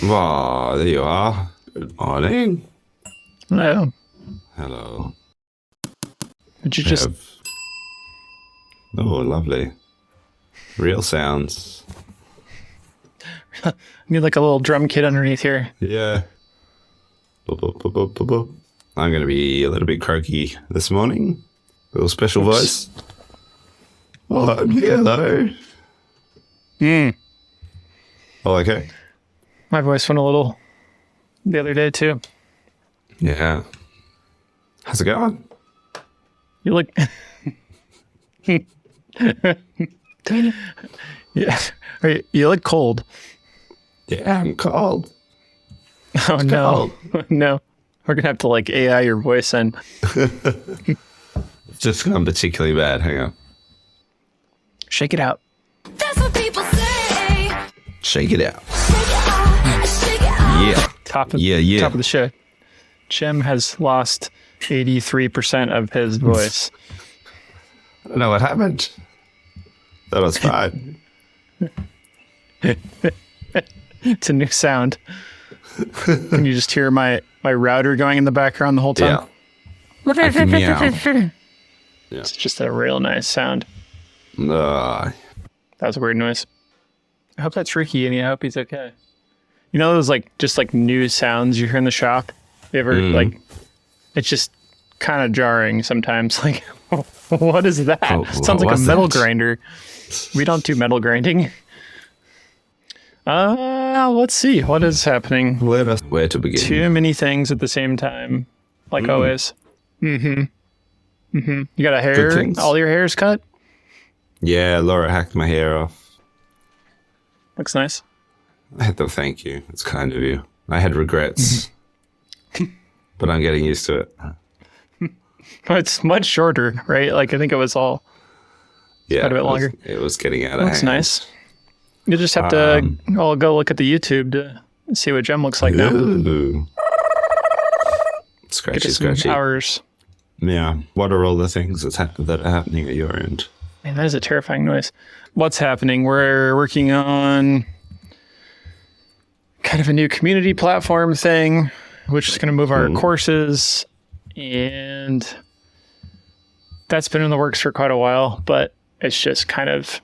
Oh, there you are. Good morning. Hello. Hello. Did you We just... have- Oh, lovely. Real sounds. need like a little drum kit underneath here? Yeah. Boop, boop, boop, boop, boop, boop. I'm going to be a little bit croaky this morning. A little special voice. Oh, I'm here, though. Oh, okay. My voice went a little the other day too. Yeah. How's it going? You look... yeah. You look cold. Yeah, I'm cold. Oh, no. No. We're going to have to like AI your voice in. It's just gone particularly bad. Hang on. Shake it out. That's what people say. Shake it out. Shake it out. Yeah. Top of the show. Jim has lost 83% of his voice. I don't know what happened. That was fine. It's a new sound. Can you just hear my router going in the background the whole time? I can meow. It's just a real nice sound. Uh, That was a weird noise. I hope that's Ricky, and I hope he's okay. You know those like just like new sounds you hear in the shop? You ever like? It's just kind of jarring sometimes. Like, what is that? Oh, Sounds like a what's metal that? grinder. We don't do metal grinding. Let's see what is happening. where to begin? Too many things at the same time, like always. You got a hair? things. All your hair's cut. Yeah, Laura hacked my hair off. Looks nice. I had to thank you. It's kind of you. I had regrets, but I'm getting used to it. It's much shorter, right? Like I think it was all. Yeah, quite a bit longer. It was getting out of Looks hand. nice. You just have to all go look at the YouTube to see what Gem looks like now. Ooh. Get Scratchy, us some scratchy. hours. Yeah. What are all the things that are happening at your end? Man, that is a terrifying noise. What's happening? We're working on kind of a new community platform thing, which is going to move our courses, and that's been in the works for quite a while, but it's just kind of,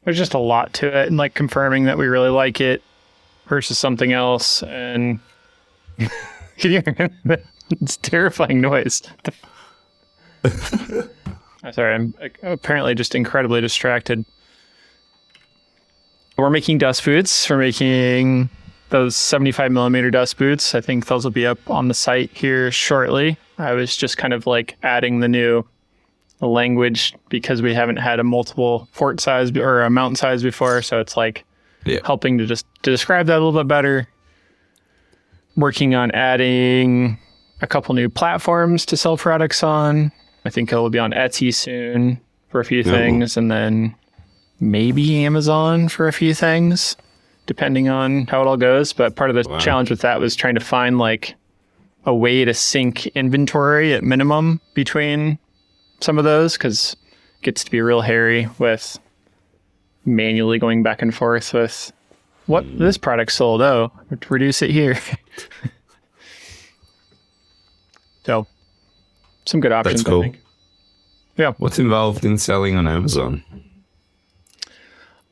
there's just a lot to it, and like confirming that we really like it versus something else. And can you hear that? It's terrifying noise. I'm sorry, I'm apparently just incredibly distracted. We're making dust boots. We're making those 75 millimeter dust boots. I think those will be up on the site here shortly. I was just kind of like adding the new language because we haven't had a multiple fort size or a mountain size before. So it's like Yeah. helping to describe that a little bit better. Working on adding a couple new platforms to sell products on. I think it'll be on Etsy soon for a few things, and then maybe Amazon for a few things, depending on how it all goes. But part of the challenge with that was trying to find like a way to sync inventory at minimum between some of those, because it gets to be real hairy with manually going back and forth with what this product sold. Oh, reduce it here. So some good options. That's cool. I think. Yeah. What's involved in selling on Amazon?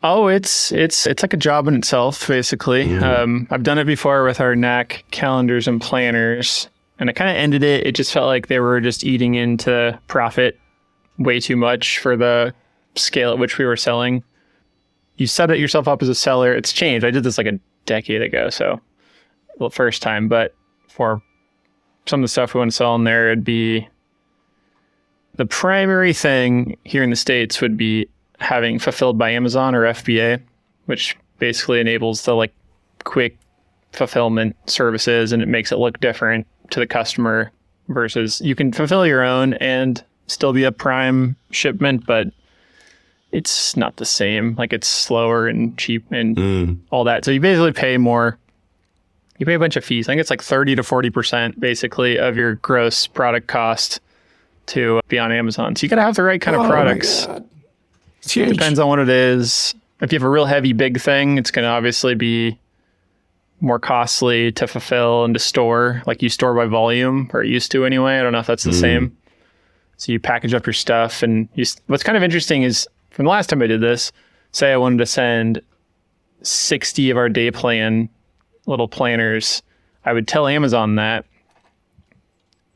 Oh, it's like a job in itself, basically. I've done it before with our NAC calendars and planners, and I kind of ended it. It just felt like they were just eating into profit way too much for the scale at which we were selling. You set it yourself up as a seller. It's changed. I did this like a decade ago, so the first time. But for some of the stuff we want to sell in there, it'd be the primary thing here in the States would be having fulfilled by Amazon or FBA, which basically enables the like quick fulfillment services, and it makes it look different to the customer versus you can fulfill your own and still be a prime shipment, but it's not the same. Like it's slower and cheap and all that. So you basically pay more. You pay a bunch of fees. I think it's like 30 to 40% basically of your gross product cost to be on Amazon. So you got to have the right kind of products. It's huge. Depends on what it is. If you have a real heavy, big thing, it's going to obviously be more costly to fulfill and to store. Like you store by volume, or it used to anyway. I don't know if that's the same. So you package up your stuff, and what's kind of interesting is from the last time I did this, say I wanted to send 60 of our day plan little planners, I would tell Amazon that.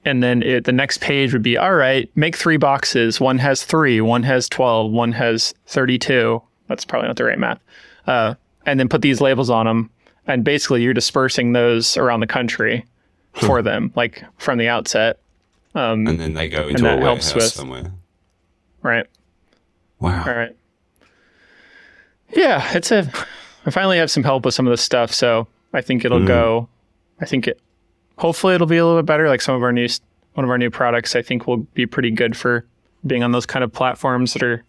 And then the next page would be, all right, make 3 boxes. One has 3, one has 12, one has 32. That's probably not the right math. And then put these labels on them. And basically you're dispersing those around the country for them, like from the outset. And then they go into a warehouse somewhere. Right. Wow. All right. Yeah, I finally have some help with some of this stuff, so I think it'll go. Hopefully it'll be a little bit better. Like one of our new products, I think will be pretty good for being on those kind of platforms that are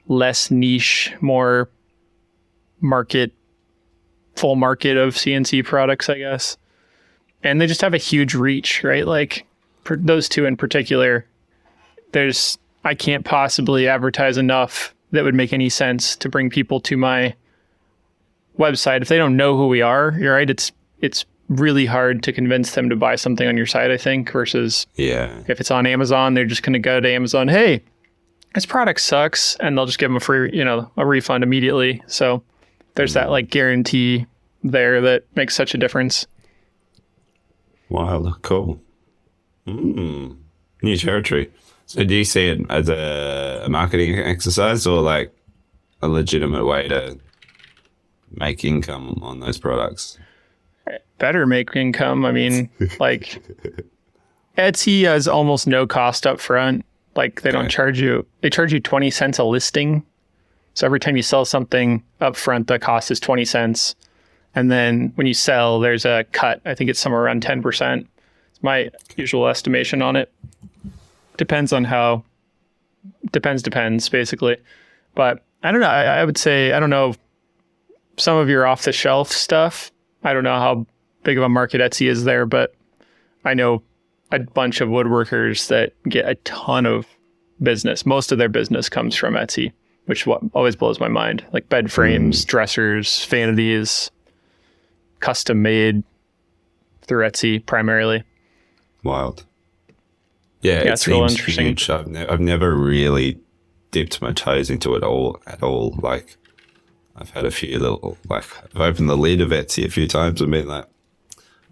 less niche, more full market of CNC products, I guess. And they just have a huge reach, right? Like those two in particular, I can't possibly advertise enough that would make any sense to bring people to my website. If they don't know who we are, you're right, it's really hard to convince them to buy something on your site, I think, versus if it's on Amazon, they're just going to go to Amazon, hey, this product sucks, and they'll just give them a refund immediately. So there's that like guarantee there that makes such a difference. Wild. Cool. New territory. So do you see it as a marketing exercise or like a legitimate way to make income on those products? Better make income. I mean, like Etsy has almost no cost up front. Like they don't charge you. They charge you 20 cents a listing. So every time you sell something up front, the cost is 20 cents. And then when you sell, there's a cut. I think it's somewhere around 10%. It's my usual estimation on it. Depends basically. But I don't know. I would say, I don't know, some of your off the shelf stuff. I don't know how big of a market Etsy is there, but I know a bunch of woodworkers that get a ton of business. Most of their business comes from Etsy, which always blows my mind. Like bed frames, dressers, vanities, custom made through Etsy primarily. Wild. Yeah, it it's real seems interesting. huge. I've never really dipped my toes into it at all. Like, I've had a few I've opened the lid of Etsy a few times and been like,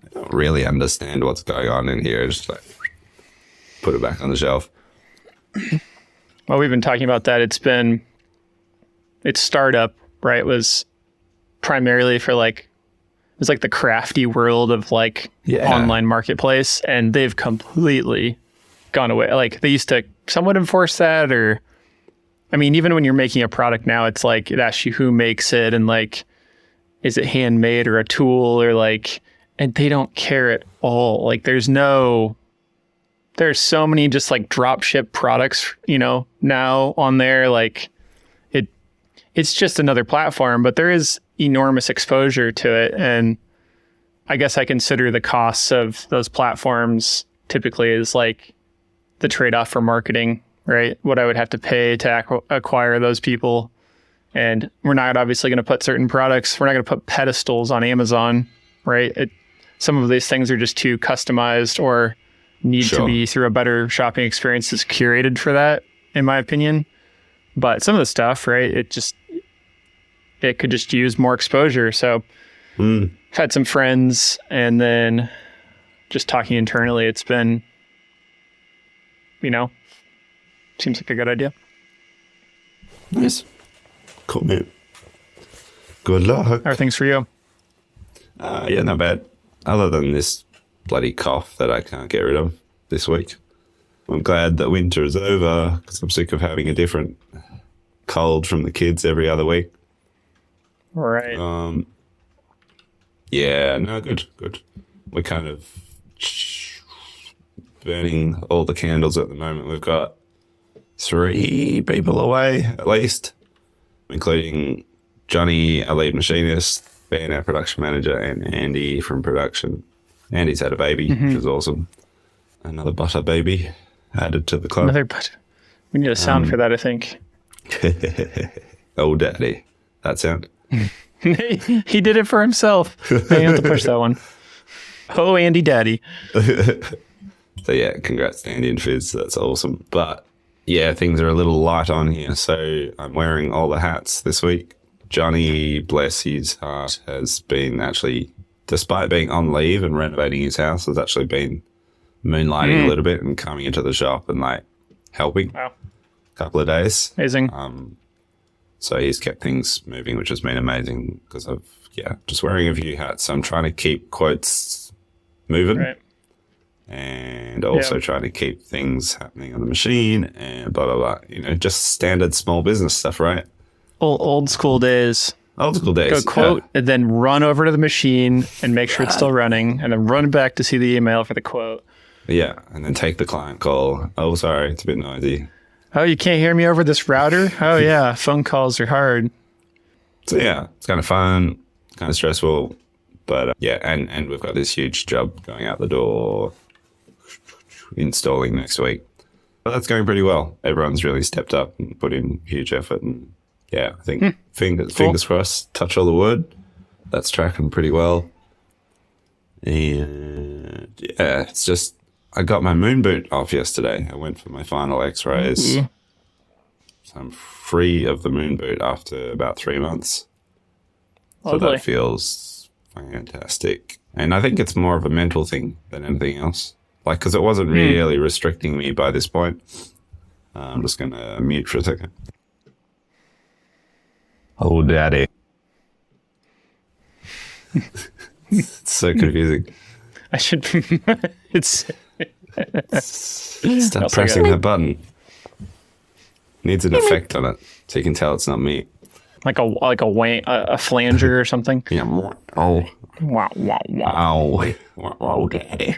I don't really understand what's going on in here. Just like, put it back on the shelf. Well, we've been talking about that. Its startup, right, was primarily for it was like the crafty world of online marketplace, and they've completely gone away. Like they used to somewhat enforce that, or I mean, even when you're making a product now, it's like it asks you who makes it and like, is it handmade or a tool or like, and they don't care at all. Like there's so many just like drop ship products, now on there. Like it's just another platform, but there is enormous exposure to it. And I guess I consider the costs of those platforms typically is like the trade-off for marketing, right? What I would have to pay to acquire those people. And we're not obviously going to put certain products, we're not going to put pedestals on Amazon, right? Some of these things are just too customized or need to be through a better shopping experience that's curated for that, in my opinion. But some of the stuff, right, it could just use more exposure. So I've had some friends, and then just talking internally, it's been, seems like a good idea. Nice. Cool, man. Good luck. How are things for you? Yeah, not bad. Other than this bloody cough that I can't get rid of this week. I'm glad that winter is over because I'm sick of having a different cold from the kids every other week. Right. Yeah, no, good. We're kind of burning all the candles at the moment. We've got 3 people away, at least, including Johnny, our lead machinist, Ben, our production manager, and Andy from production. Andy's had a baby, which is awesome. Another butter baby added to the club. We need a sound for that, I think. Oh, daddy. That sound. He did it for himself. I have to push that one. Oh, Andy Daddy. So yeah, congrats to Andy and Fizz. That's awesome. But yeah, things are a little light on here. So I'm wearing all the hats this week. Johnny, bless his heart, has been actually, despite being on leave and renovating his house, has actually been moonlighting a little bit and coming into the shop and like helping Wow. a couple of days. Amazing. So he's kept things moving, which has been amazing because of, just wearing a few hats. So I'm trying to keep quotes moving. Right. And also Yeah. trying to keep things happening on the machine and blah, blah, blah. You know, just standard small business stuff, right? Old school days. Old school Go days. quote and then run over to the machine and make sure it's still running and then run back to see the email for the quote. Yeah. And then take the client call. Oh, sorry. It's a bit noisy. Oh, you can't hear me over this router? Oh, yeah. Phone calls are hard. So, yeah, it's kind of fun, kind of stressful. But and we've got this huge job going out the door, installing next week. But that's going pretty well. Everyone's really stepped up and put in huge effort. And yeah, I think fingers crossed, touch all the wood. That's tracking pretty well. And yeah, it's just, I got my moon boot off yesterday. I went for my final x-rays. So I'm free of the moon boot after about 3 months. So Lovely. that feels fantastic. And I think it's more of a mental thing than anything else. Like, because it wasn't really restricting me by this point. I'm just going to mute for a second. Oh, daddy. It's so confusing. I should. It's. Stop Also pressing got- that button. Needs an effect on it so you can tell it's not me. Like a flanger or something. Yeah. Oh. Wow, wow, wow. Ow. Oh, daddy.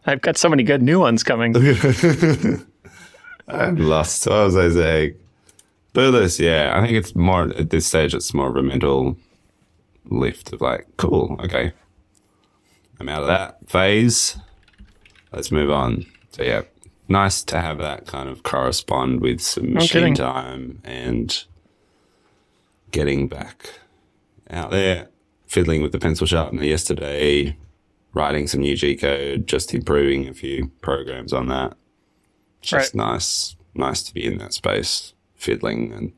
I've got so many good new ones coming. I'm lost. What was I saying? But this, yeah, I think it's more, at this stage, it's more of a mental lift of like, cool, okay. I'm out of that phase. Let's move on. So, yeah, nice to have that kind of correspond with some machine kidding. time and getting back out there, fiddling with the pencil sharpener yesterday, writing some new G code, just improving a few programs on that. It's just nice to be in that space, fiddling, and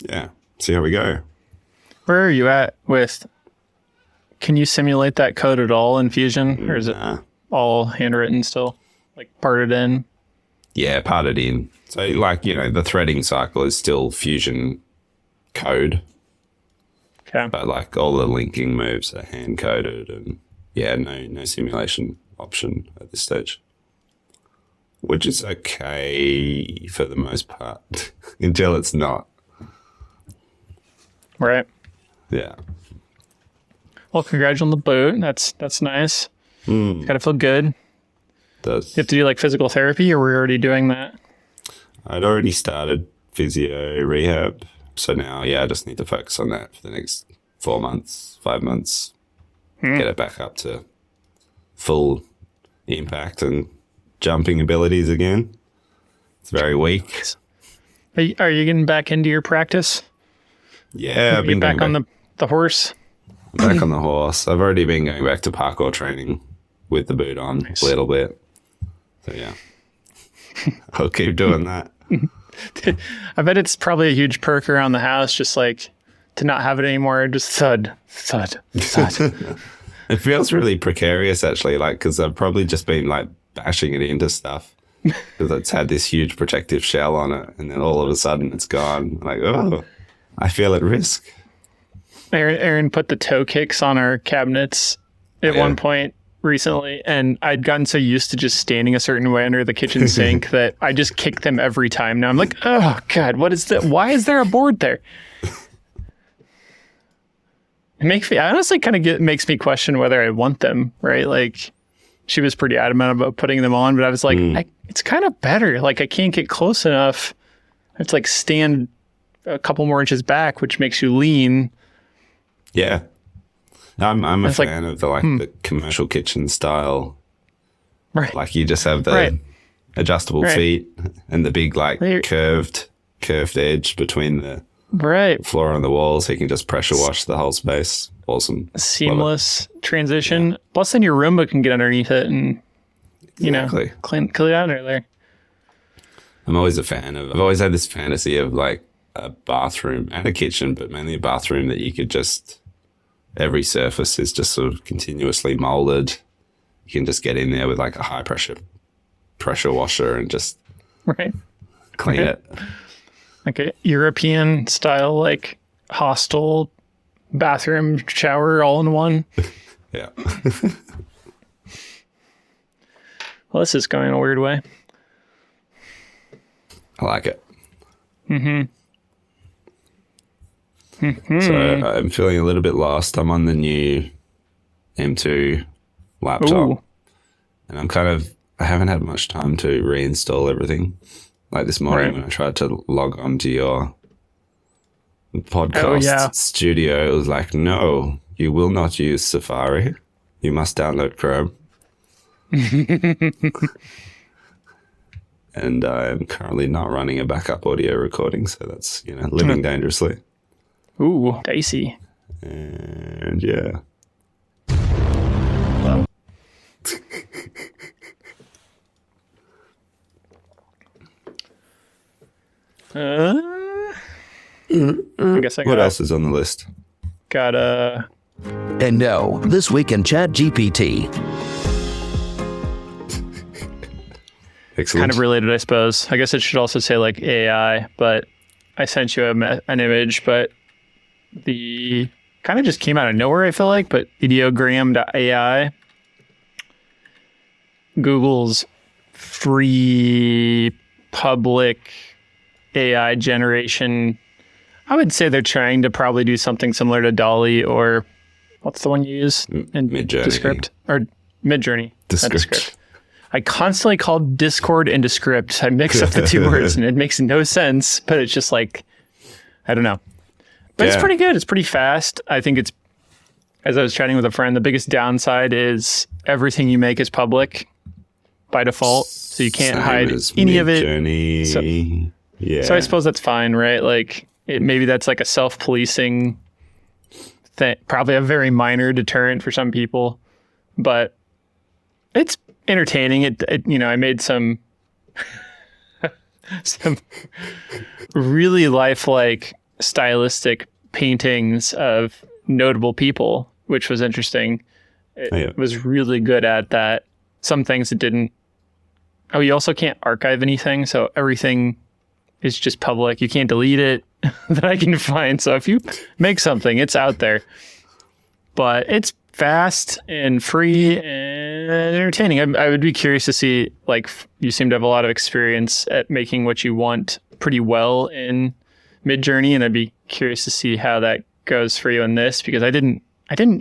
yeah, see how we go. Where are you at with? Can you simulate that code at all in Fusion, or is it Nah. all handwritten still, like parted in? Yeah, parted in. So, like, you know, the threading cycle is still Fusion code, Okay. but like all the linking moves are hand coded, and yeah, no simulation option at this stage, which is okay for the most part until it's not. Right. Yeah. Well, congrats on the boot. That's nice. Got to feel good. Does. You have to do like physical therapy, or we're already doing that. I'd already started physio rehab. So now, yeah, I just need to focus on that for the next 4 months, 5 months, get it back up to full impact and jumping abilities again. It's very weak. Are you getting back into your practice? Yeah, I've Are you been back going on the horse? back on the horse. I've already been going back to parkour training with the boot on a little bit. So, yeah, I'll keep doing that. I bet it's probably a huge perk around the house, just like to not have it anymore. Just thud, thud, thud. It feels really precarious, actually, like, because I've probably just been like bashing it into stuff because it's had this huge protective shell on it, and then all of a sudden it's gone. Like, oh, I feel at risk. Aaron put the toe kicks on our cabinets at Yeah. one point recently, and I'd gotten so used to just standing a certain way under the kitchen sink that I just kick them every time. Now I'm like, oh God, what is that? Why is there a board there? It makes me, honestly kind of makes me question whether I want them, right? Like, she was pretty adamant about putting them on, but I was like, it's kind of better. Like, I can't get close enough. I have to like stand a couple more inches back, which makes you lean. Yeah, I'm a It's like, fan of the commercial kitchen style. Right. Like, you just have the Right. adjustable Right. feet and the big like There- curved edge between the Right. floor and the walls. He can just pressure wash the whole space. Awesome. Seamless transition. Plus, then your Roomba can get underneath it and, you Exactly. know, clean it out under there. I'm always a fan of. I've always had this fantasy of like a bathroom and a kitchen, but mainly a bathroom that you could just. Every surface is just sort of continuously molded. You can just get in there with like a high pressure washer and just Right. clean Okay. it. Like a European style, like hostel bathroom shower all in one. Yeah. Well, this is going a weird way. I like it. So I'm feeling a little bit lost. I'm on the new M2 laptop. Ooh. And I haven't had much time to reinstall everything. Like this morning Right. when I tried to log on to your podcast yeah. studio, it was like, no, you will not use Safari. You must download Chrome. And I'm currently not running a backup audio recording, so that's, living dangerously. Ooh, dicey. And yeah. I guess I What else is on the list? got a. And now, This Week in Chat GPT. Excellent. Kind of related, I suppose. I guess it should also say like AI, but I sent you an image, but the kind of just came out of nowhere, I feel like, but Ideogram.ai, Google's free public AI generation. I would say they're trying to probably do something similar to DALL-E or what's the one you use in Midjourney. Descript or Midjourney. not Descript. I constantly call Discord and Descript. I mix up the two words and it makes no sense, but it's just like, I don't know. But it's Yeah. pretty good. It's pretty fast. I think it's, as I was chatting with a friend, the biggest downside is everything you make is public by default. So you can't Same hide as any of it. Midjourney. So- Yeah. So I suppose that's fine, right? Like maybe that's like a self-policing thing, probably a very minor deterrent for some people, but it's entertaining. It I made some really lifelike stylistic paintings of notable people, which was interesting. It Yeah. was really good at that. Some things it didn't. Oh, you also can't archive anything, so everything is just public. You can't delete it that I can find. So if you make something, it's out there. But it's fast and free and entertaining. I would be curious to see, like, you seem to have a lot of experience at making what you want pretty well in Midjourney, and I'd be curious to see how that goes for you in this, because I didn't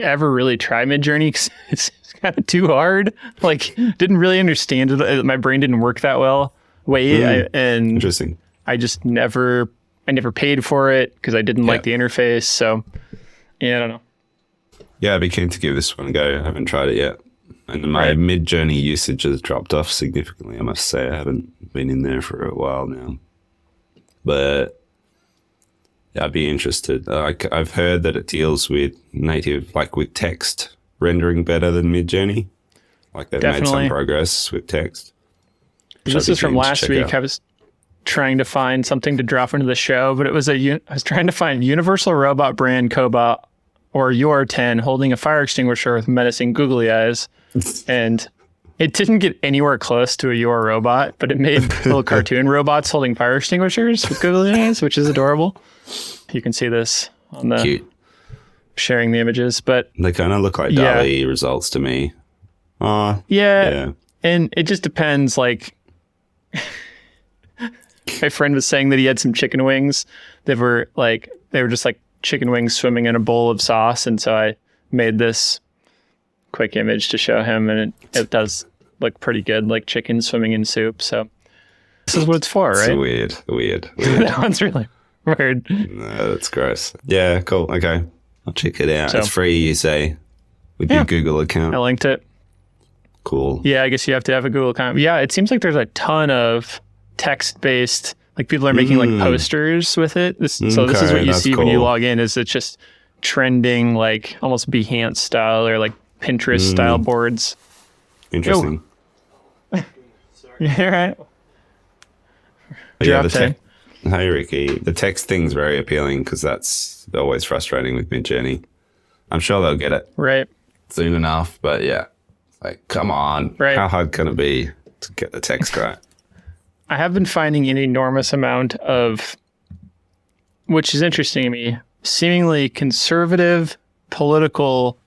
ever really try Midjourney because it's kind of too hard. Like, didn't really understand it. My brain didn't work that well. And Interesting. I just never paid for it because I didn't like the interface. So, yeah, I don't know. Yeah, I'd be keen to give this one a go. I haven't tried it yet. And my Mid-Journey usage has dropped off significantly, I must say. I haven't been in there for a while now. But yeah, I'd be interested. I've heard that it deals with native, like with text rendering better than Mid-Journey. Like they've made Definitely. some progress with text. which This I'd be is from keen to last check week. out. I was trying to find something to drop into the show, but it was I was trying to find Universal Robot brand Cobot or Your 10 holding a fire extinguisher with menacing googly eyes. And it didn't get anywhere close to a Your robot, but it made little cartoon robots holding fire extinguishers with googly eyes, which is adorable. You can see this on the Cute. sharing the images, but They kind of look like Yeah. DALL-E results to me. yeah, Yeah. and it just depends. Like, my friend was saying that he had some chicken wings. They were just like chicken wings swimming in a bowl of sauce, and so I made this quick image to show him, and it does look pretty good, like chicken swimming in soup. So this is what it's for, It's right? weird. That one's really weird. No, that's gross. Yeah, cool. Okay. I'll check it out. So- It's free, you say, with Yeah. your Google account. I linked it. Cool. Yeah, I guess you have to have a Google account. Yeah, it seems like there's a ton of text-based, Like people are making like posters with it. So this is Okay, what you that's see when you cool. log in. Is it's just trending like almost Behance style or like Pinterest style boards. Interesting. Yeah, right. But yeah, Drop the in. hey Ricky, the text thing's very appealing because that's always frustrating with Midjourney. I'm sure they'll get it Right. soon enough, but yeah, like come on, Right. how hard can it be to get the text right? I have been finding an enormous amount of, which is interesting to me, seemingly conservative political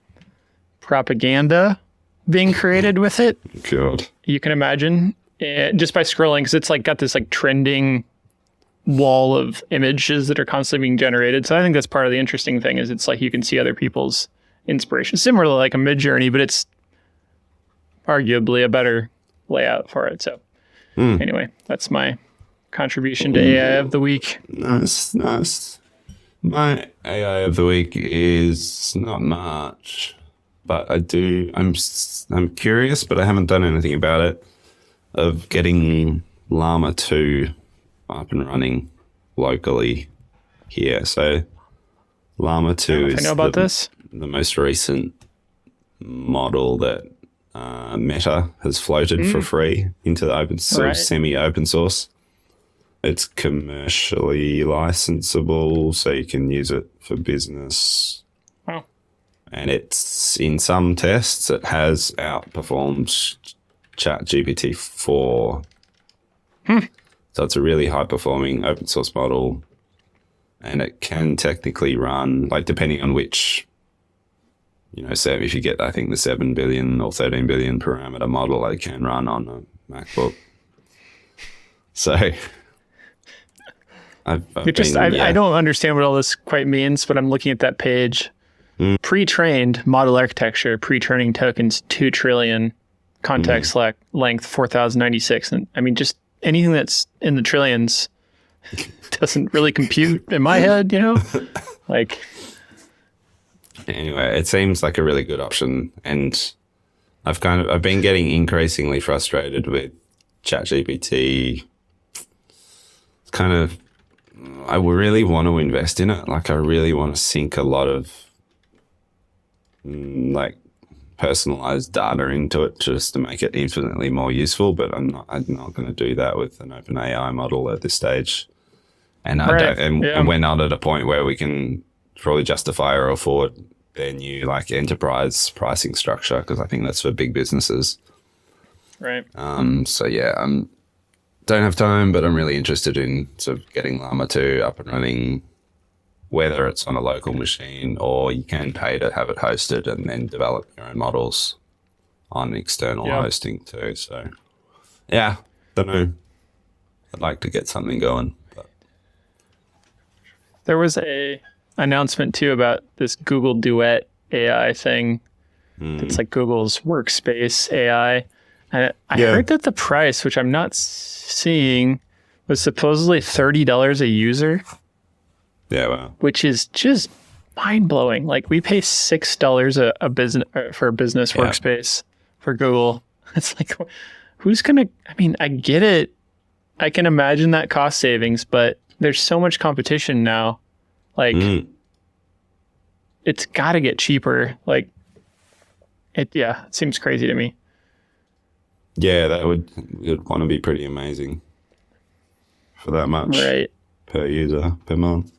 propaganda being created with it. God, You can imagine just by scrolling, because it's like got this like trending wall of images that are constantly being generated. So I think that's part of the interesting thing is it's like you can see other people's inspiration, similar to like a Midjourney, but it's arguably a better layout for it. So anyway, that's my contribution to AI of the week. nice. My AI of the week is not much, but I'm curious, but I haven't done anything about it. Of getting Llama 2 up and running locally here. So Llama 2 I is know about this. the most recent model that Meta has floated for free into the open source, Right. semi-open source. It's commercially licensable, so you can use it for business. Wow. And it's in some tests, it has outperformed ChatGPT 4. So it's a really high performing open source model. And it can technically run, like depending on which, so if you get, I think, the 7 billion or 13 billion parameter model, it can run on a MacBook. So I don't understand what all this quite means, but I'm looking at that page. Pre-trained model architecture, pre-training tokens, 2 trillion, context length 4,096. And I mean, just anything that's in the trillions doesn't really compute in my head, Like, Anyway, it seems like a really good option, and I've been getting increasingly frustrated with ChatGPT. It's kind of, I really want to invest in it. Like, I really want to sink a lot of like personalized data into it just to make it infinitely more useful. But I'm not going to do that with an open AI model at this stage. And and we're not at a point where we can probably justify or afford their new like enterprise pricing structure, because I think that's for big businesses. right. So yeah, don't have time, but I'm really interested in sort of getting Llama 2 up and running, whether it's on a local machine or you can pay to have it hosted and then develop your own models on external hosting too. So yeah, don't know. I'd like to get something going. But There was a announcement too about this Google Duet AI thing. It's like Google's workspace AI. And I heard that the price, which I'm not seeing, was supposedly $30 a user, yeah, well, which is just mind blowing. Like we pay $6 a business for a business workspace for Google. It's like, who's gonna? I mean, I get it. I can imagine that cost savings, but there's so much competition now. Like, it's got to get cheaper. Like, it seems crazy to me. yeah, it'd want to be pretty amazing for that much Right. per user per month.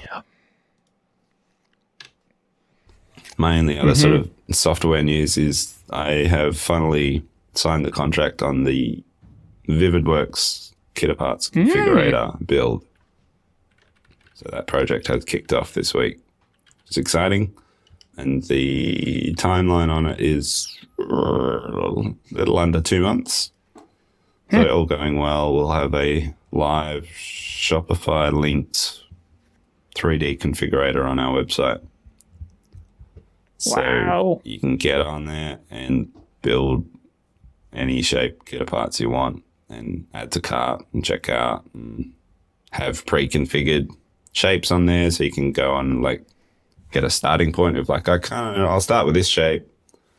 Yeah. My only other sort of software news is I have finally signed the contract on the VividWorks Kitaparts configurator build. So that project has kicked off this week. It's exciting. And the timeline on it is a little under 2 months. So all going well, we'll have a live Shopify linked 3D configurator on our website. So Wow. you can get on there and build any shape kit parts you want and add to cart and check out and have pre-configured shapes on there, so you can go on like get a starting point of like, I'll start with this shape,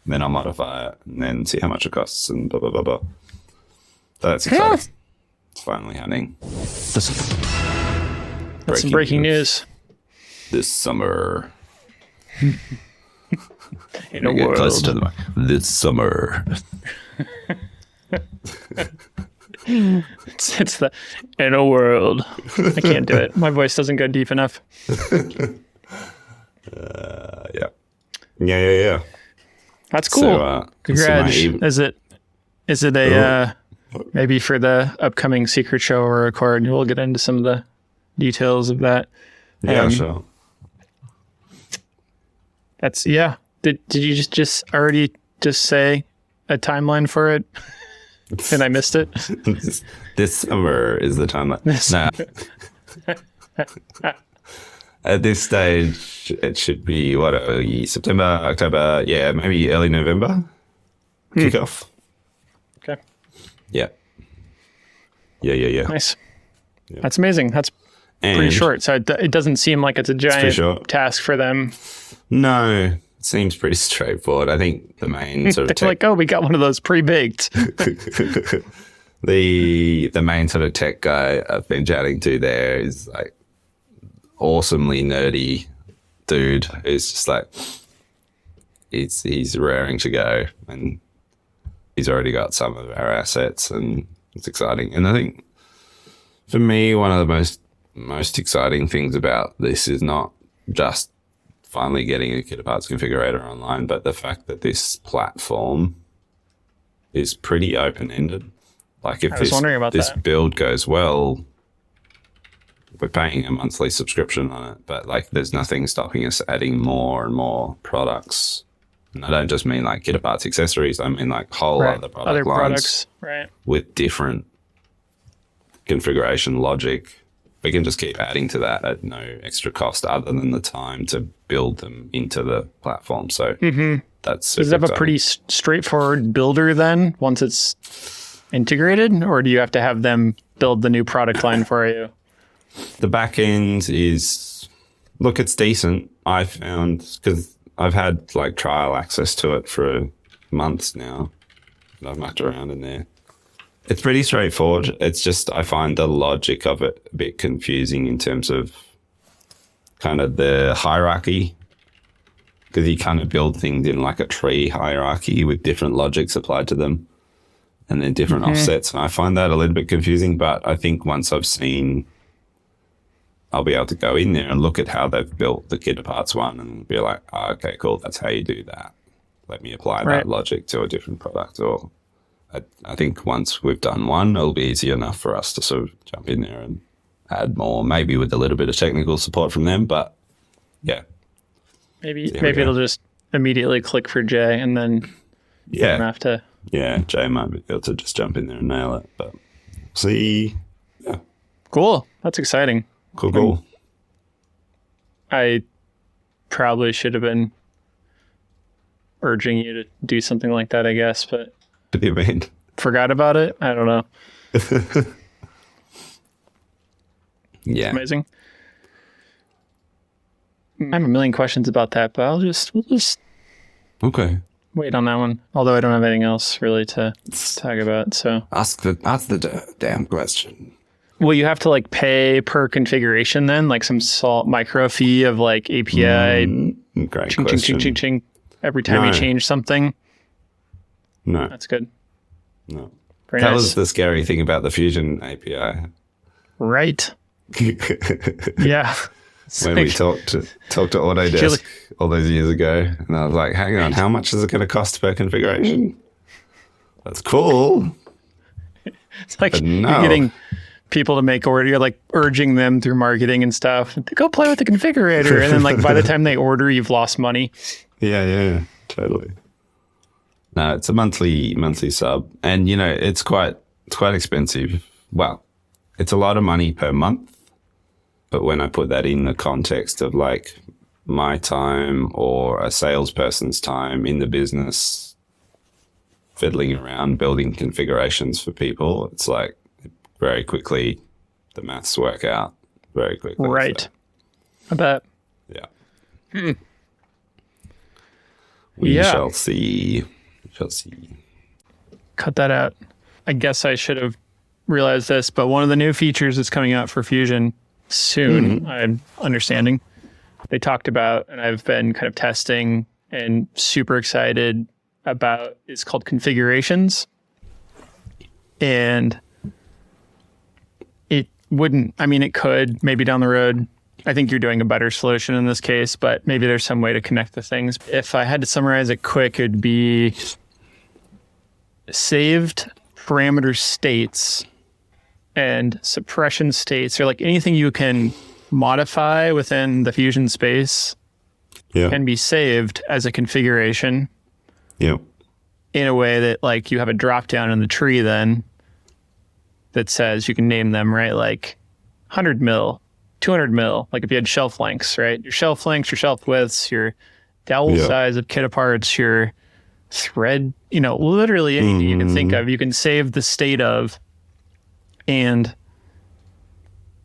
and then I'll modify it and then see how much it costs and blah, blah, blah, blah. So that's exciting. It's finally happening. This- That's some breaking news. This summer. In a Get world. close to the mic. This summer. It's the in a world. I can't do it. My voice doesn't go deep enough. Yeah. Yeah. That's cool. So, Congrats. so my- Is it a maybe for the upcoming secret show or record? We'll get into some of the details of that. yeah, sure. That's Did you just already just say a timeline for it? And I missed it. This summer is the time. No. At this stage, it should be what September, October, yeah, maybe early November. Kickoff. Okay. Yeah. Yeah. Nice. That's amazing. That's And pretty short. So it doesn't seem like it's a giant short. task for them. No, it seems pretty straightforward. I think the main sort of They're like, oh, we got one of those pre-baked. the main sort of tech guy I've been chatting to there is like awesomely nerdy dude who's just like he's raring to go, and he's already got some of our assets, and it's exciting. And I think for me, one of the most exciting things about this is not just finally getting a Kit Parts configurator online, but the fact that this platform is pretty open-ended. Like if I was wondering about this that. build goes well, we're paying a monthly subscription on it, but like there's nothing stopping us adding more and more products. And I don't just mean like Kit Parts accessories, I mean like whole Right. other product Other lines products. Right. with different configuration logic. We can just keep adding to that at no extra cost other than the time to build them into the platform. So that's super Does it have a exciting. pretty straightforward builder then once it's integrated? Or do you have to have them build the new product line for you? The back end is, look, it's decent. I found, because I've had like trial access to it for months now. And I've mucked around in there. It's pretty straightforward. It's just, I find the logic of it a bit confusing in terms of kind of the hierarchy. Because you kind of build things in like a tree hierarchy with different logics applied to them and then different offsets. And I find that a little bit confusing, but I think once I've seen, I'll be able to go in there and look at how they've built the Kit Parts one and be like, oh, okay, cool. That's how you do that. Let me apply Right. that logic to a different product. Or I think once we've done one, it'll be easy enough for us to sort of jump in there and add more, maybe with a little bit of technical support from them. But yeah, Maybe There we go. it'll just immediately click for Jay and then you don't yeah, have to. yeah. Jay might be able to just jump in there and nail it. But see, yeah, Cool. That's exciting. cool. I probably should have been urging you to do something like that, I guess, but What do you mean? forgot about it. I don't know. Yeah, Amazing. I have a million questions about that, but we'll just okay. wait on that one. Although I don't have anything else really to talk about. So, Ask the damn question. will you have to like pay per configuration then, like some micro fee of like API Great ching, ching, question. ching, ching, ching, every time you No. change something? No, That's good. no. Very That nice. was the scary thing about the Fusion API. Right. when Yeah. It's we like- talked to Autodesk Feel like- all those years ago, and I was like, "Hang on, how much is it going to cost per configuration?" That's cool. It's like But no. you're getting people to make order. You're like urging them through marketing and stuff. Go play with the configurator, and then like by the time they order, you've lost money. Yeah, totally. No, it's a monthly sub, and you know it's quite expensive. Well, it's a lot of money per month, but when I put that in the context of like my time or a salesperson's time in the business, fiddling around building configurations for people, it's like very quickly the maths work out very quickly. Right. So, I bet. yeah. We Yeah. shall see. We shall see. Cut that out. I guess I should have realize this, but one of the new features that's coming out for Fusion soon, I'm understanding, they talked about, and I've been kind of testing and super excited about, is called configurations. And it wouldn't, I mean, it could maybe down the road. I think you're doing a better solution in this case, but maybe there's some way to connect the things. If I had to summarize it quick, it'd be saved parameter states and suppression states, or like anything you can modify within the Fusion space Yeah. can be saved as a configuration Yep. in a way that like you have a drop down in the tree then that says you can name them, right? Like 100 mil, 200 mil, like if you had shelf lengths, right? Your shelf lengths, your shelf widths, your dowel size of kit parts, your thread, you know, literally anything you can think of, you can save the state of. And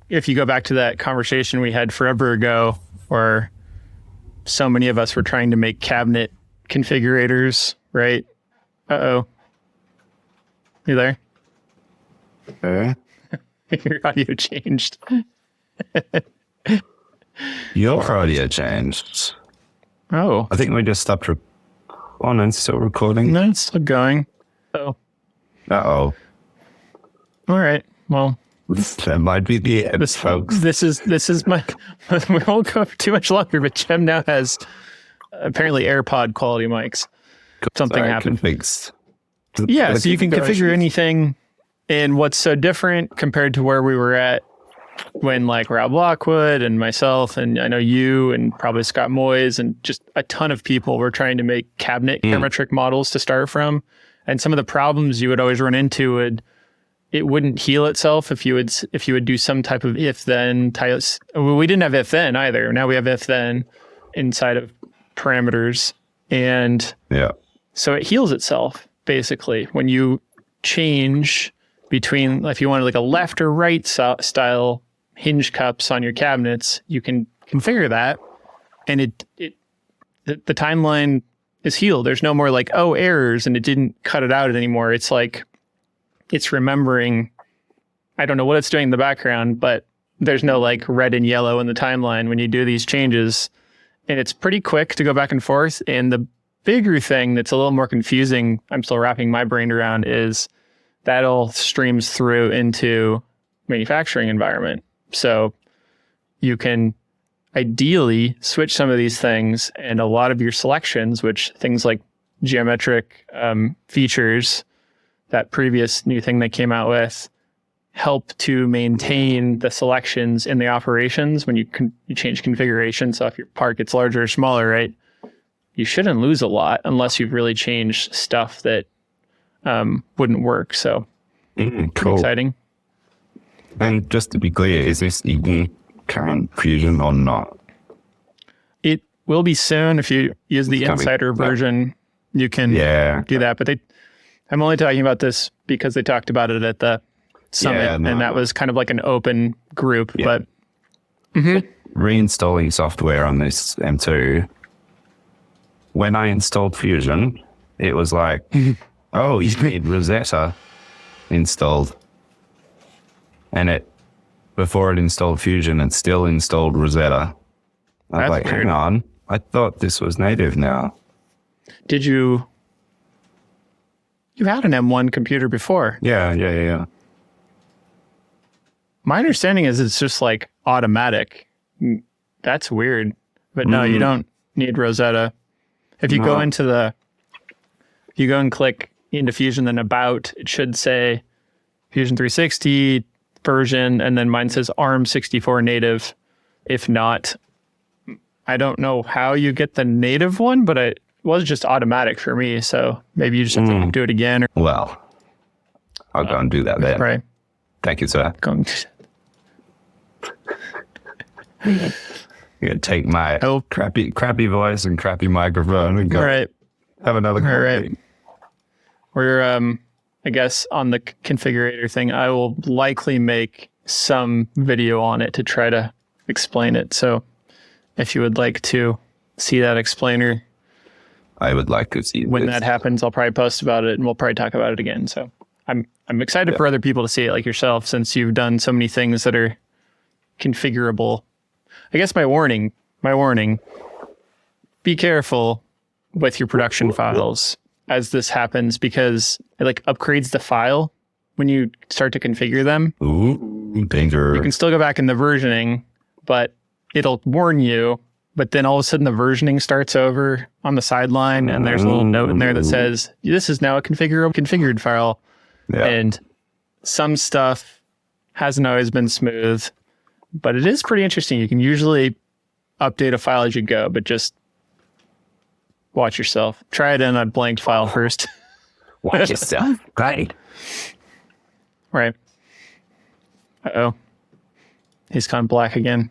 if you go back to that conversation we had forever ago, where so many of us were trying to make cabinet configurators, right? Uh-oh. You there? Okay. Your audio changed. Your audio changed. Oh, I think we just stopped. Oh no, it's still recording. no, it's still going. Oh, Uh-oh. all right. Well, That might be the end, this folks. this is my. We won't go for too much longer, but Jem now has apparently AirPod quality mics. Something Sorry, happened. Fixed. Yeah, so you can configure anything. And what's so different compared to where we were at when like Rob Lockwood and myself, and I know you and probably Scott Moyes and just a ton of people were trying to make cabinet parametric models to start from. And some of the problems you would always run into would, it wouldn't heal itself if you would do some type of if then type. Well, we didn't have if then either. Now we have if then inside of parameters. And Yeah. so it heals itself basically when you change between, if you wanted like a left or right style hinge cups on your cabinets, you can configure that, and the timeline is healed. There's no more like, oh, errors, and it didn't cut it out anymore. It's like it's remembering. I don't know what it's doing in the background, but there's no like red and yellow in the timeline when you do these changes, and it's pretty quick to go back and forth. And the bigger thing that's a little more confusing, I'm still wrapping my brain around, is that all streams through into manufacturing environment. So you can ideally switch some of these things, and a lot of your selections, which things like geometric features, that previous new thing they came out with, help to maintain the selections in the operations when you change configuration. So if your part gets larger or smaller, right, you shouldn't lose a lot unless you've really changed stuff that wouldn't work. So Cool. exciting. And just to be clear, is this even current Fusion or not? It will be soon. If you use the It's coming. insider version, you can Yeah. do that. But I'm only talking about this because they talked about it at the summit, Yeah, no. and that was kind of like an open group. Yeah. But Reinstalling software on this M2. When I installed Fusion, it was like, oh, you need Rosetta installed. And before it installed Fusion, it still installed Rosetta. I was That's like, weird. hang on, I thought this was native now. did you had an M1 computer before? Yeah. My understanding is it's just like automatic. That's weird. But no, you don't need Rosetta. If you go No. into if you go and click into Fusion, then about, it should say Fusion 360 version, and then mine says ARM64 native. If not, I don't know how you get the native one, but it was just automatic for me. So maybe you just have to do it again, or Well, I'll go and do that then. right. Thank you, sir. Going. You're going to take my Oh. crappy voice and crappy microphone and go All right. have another All right. coffee. We're, I guess on the configurator thing, I will likely make some video on it to try to explain it. So if you would like to see that explainer, I would like to see when this. that happens, I'll probably post about it and we'll probably talk about it again. So I'm excited for other people to see it like yourself, since you've done so many things that are configurable. I guess my warning, be careful with your production files as this happens, because it like upgrades the file when you start to configure them. Ooh, danger. You can still go back in the versioning, but it'll warn you. But then all of a sudden the versioning starts over on the sideline, and there's a little note in there that says, this is now a configured file. Yeah. And some stuff hasn't always been smooth, but it is pretty interesting. You can usually update a file as you go, but just watch yourself. Try it in a blank file first. Watch yourself. Great. Right. Uh-oh. He's gone black again.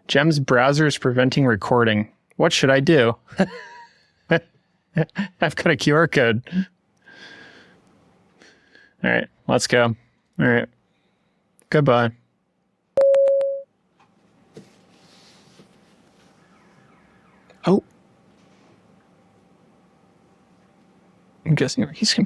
Gem's browser is preventing recording. What should I do? I've got a QR code. All right, let's go. All right. Goodbye. Oh. I'm guessing he's